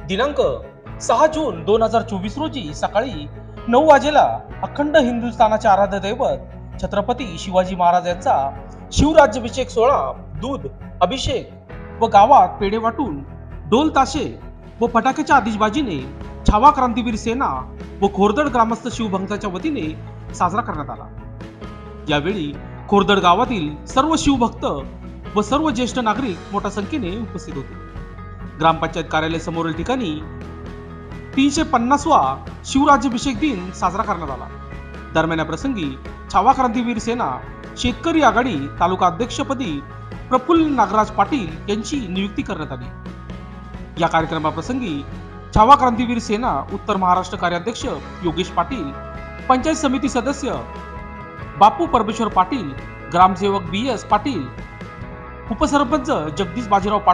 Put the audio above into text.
दिनांक 6 जून 2024 रोजी सकाळी 9 वाजेला अखंड हिंदुस्थानाचे आराध्य दैवत छत्रपती शिवाजी महाराज यांचा शिवराज्याभिषेक सोहळा, दूध अभिषेक व गावात पेढे वाटून ढोल ताशे व फटाक्याच्या आतिषबाजीने छावा क्रांतीवीर सेना व खोरदड ग्रामस्थ शिवभक्तांच्या वतीने साजरा करण्यात आला। यावेळी खोरदड गावातील सर्व शिवभक्त व सर्व ज्येष्ठ नागरिक मोठ्या संख्येने उपस्थित होते। ग्रामपंचायत कार्यालय समोरील ठिकाणी 350वा शिवराज्याभिषेक दिन साजरा करण्यात आला। दरम्यान या प्रसंगी छावा क्रांतीवीर सेना शेतकरी आघाडी तालुका अध्यक्षपदी प्रफुल्ल नागराज पाटील यांची नियुक्ती करण्यात आली। या कार्यक्रमाप्रसंगी छावा क्रांतीवीर सेना उत्तर महाराष्ट्र कार्याध्यक्ष योगेश पाटील, पंचायत समिती सदस्य बापू परमेश्वर पाटील, ग्रामसेवक BS पाटील, उपसरपंच जगदीश बाजीराव